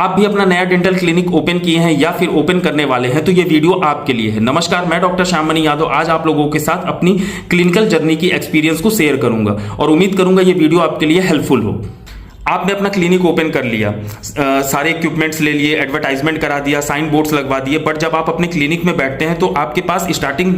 आप भी अपना नया डेंटल क्लिनिक ओपन किए हैं या फिर ओपन करने वाले हैं तो ये वीडियो आपके लिए है। नमस्कार, मैं डॉक्टर श्याममणि यादव आज आप लोगों के साथ अपनी क्लिनिकल जर्नी की एक्सपीरियंस को शेयर करूंगा और उम्मीद करूंगा ये वीडियो आपके लिए हेल्पफुल हो। आपने अपना क्लिनिक ओपन कर लिया, सारे इक्विपमेंट्स ले लिए, एडवर्टाइजमेंट करा दिया, साइन बोर्ड्स लगवा दिए, बट जब आप अपने क्लिनिक में बैठते हैं तो आपके पास स्टार्टिंग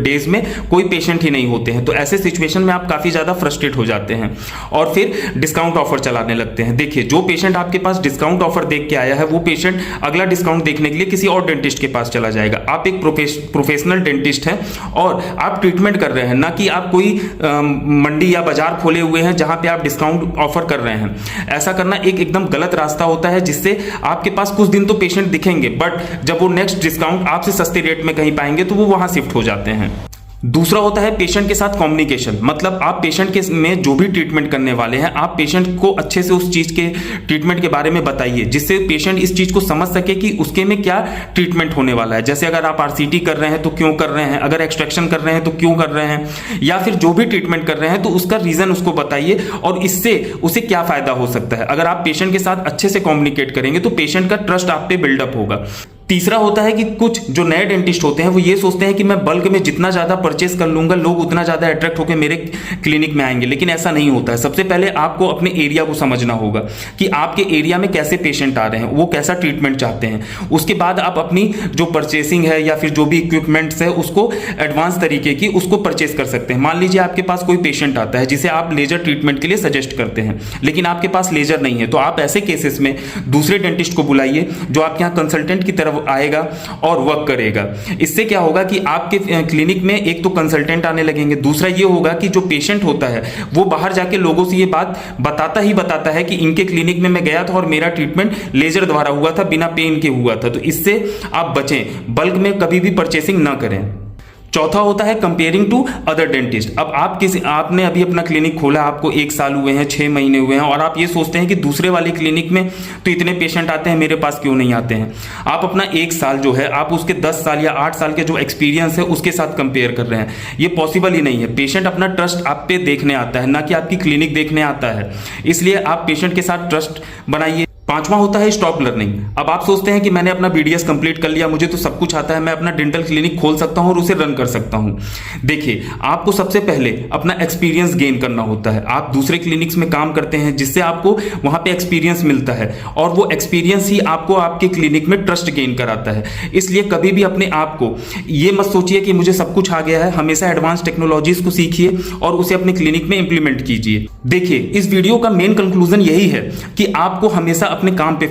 डेज में कोई पेशेंट ही नहीं होते हैं। तो ऐसे सिचुएशन में आप काफ़ी ज़्यादा फ्रस्ट्रेट हो जाते हैं और फिर डिस्काउंट ऑफर चलाने लगते हैं। देखिए, जो पेशेंट आपके पास डिस्काउंट ऑफर देख के आया है वो पेशेंट अगला डिस्काउंट देखने के लिए किसी और डेंटिस्ट के पास चला जाएगा। आप एक प्रोफेशनल डेंटिस्ट हैं और आप ट्रीटमेंट कर रहे हैं, ना कि आप कोई मंडी या बाजार खोले हुए हैं जहां पे आप डिस्काउंट ऑफर कर रहे हैं। ऐसा करना एकदम गलत रास्ता होता है, जिससे आपके पास कुछ दिन तो पेशेंट दिखेंगे, बट जब वो नेक्स्ट डिस्काउंट आपसे सस्ते रेट में कहीं पाएंगे तो वो वहां शिफ्ट हो जाते हैं। दूसरा होता है पेशेंट के साथ कम्युनिकेशन। मतलब आप पेशेंट के में जो भी ट्रीटमेंट करने वाले हैं, आप पेशेंट को अच्छे से उस चीज के ट्रीटमेंट के बारे में बताइए, जिससे पेशेंट इस चीज को समझ सके कि उसके में क्या ट्रीटमेंट होने वाला है। जैसे अगर आप आरसीटी कर रहे हैं तो क्यों कर रहे हैं, अगर एक्सट्रैक्शन कर रहे हैं तो क्यों कर रहे हैं, या फिर जो भी ट्रीटमेंट कर रहे हैं तो उसका रीजन उसको बताइए और इससे उसे क्या फायदा हो सकता है। अगर आप पेशेंट के साथ अच्छे से कम्युनिकेट करेंगे तो पेशेंट का ट्रस्ट आप पे बिल्डअप होगा। तीसरा होता है कि कुछ जो नए डेंटिस्ट होते हैं वो ये सोचते हैं कि मैं बल्क में जितना ज़्यादा परचेस कर लूंगा लोग उतना ज़्यादा अट्रैक्ट होकर मेरे क्लिनिक में आएंगे, लेकिन ऐसा नहीं होता है। सबसे पहले आपको अपने एरिया को समझना होगा कि आपके एरिया में कैसे पेशेंट आ रहे हैं, वो कैसा ट्रीटमेंट चाहते हैं। उसके बाद आप अपनी जो परचेसिंग है या फिर जो भी इक्विपमेंट्स है उसको एडवांस तरीके की उसको परचेस कर सकते हैं। मान लीजिए आपके पास कोई पेशेंट आता है जिसे आप लेजर ट्रीटमेंट के लिए सजेस्ट करते हैं, लेकिन आपके पास लेजर नहीं है, तो आप ऐसे केसेस में दूसरे डेंटिस्ट को बुलाइए जो आपके यहाँ कंसल्टेंट की तरफ आएगा और वर्क करेगा। इससे क्या होगा कि आपके क्लिनिक में एक तो कंसल्टेंट आने लगेंगे, दूसरा ये होगा कि जो पेशेंट होता है वो बाहर जाके लोगों से ये बात बताता है कि इनके क्लिनिक में मैं गया था और मेरा ट्रीटमेंट लेजर द्वारा हुआ था, बिना पेन के हुआ था। तो इससे आप बचें, बल्क में कभी भी परचेसिंग ना करें। चौथा होता है कंपेयरिंग टू अदर डेंटिस्ट। अब आपने अभी अपना क्लिनिक खोला, आपको 1 साल हुए हैं, 6 महीने हुए हैं और आप ये सोचते हैं कि दूसरे वाले क्लिनिक में तो इतने पेशेंट आते हैं, मेरे पास क्यों नहीं आते हैं। आप अपना 1 साल जो है आप उसके 10 साल या 8 साल के जो एक्सपीरियंस है उसके साथ कंपेयर कर रहे हैं। ये पॉसिबल ही नहीं है। पेशेंट अपना ट्रस्ट आप पे देखने आता है, ना कि आपकी क्लिनिक देखने आता है। इसलिए आप पेशेंट के साथ ट्रस्ट बनाइए। पांचवा होता है स्टॉप लर्निंग। अब आप सोचते हैं कि मैंने अपना बीडीएस कंप्लीट कर लिया, मुझे तो सब कुछ आता है, मैं अपना डेंटल क्लिनिक खोल सकता हूं और उसे रन कर सकता हूं। देखिए, आपको सबसे पहले अपना एक्सपीरियंस गेन करना होता है। आप दूसरे क्लिनिक्स में काम करते हैं जिससे आपको वहां पे एक्सपीरियंस मिलता है और वो एक्सपीरियंस ही आपको आपके क्लिनिक में ट्रस्ट गेन कराता है। इसलिए कभी भी अपने आप को ये मत सोचिए कि मुझे सब कुछ आ गया है। हमेशा एडवांस टेक्नोलॉजीज को सीखिए और उसे अपने क्लिनिक में इंप्लीमेंट कीजिए। देखिए, इस वीडियो का मेन कंक्लूजन यही है कि आपको हमेशा अपने काम पे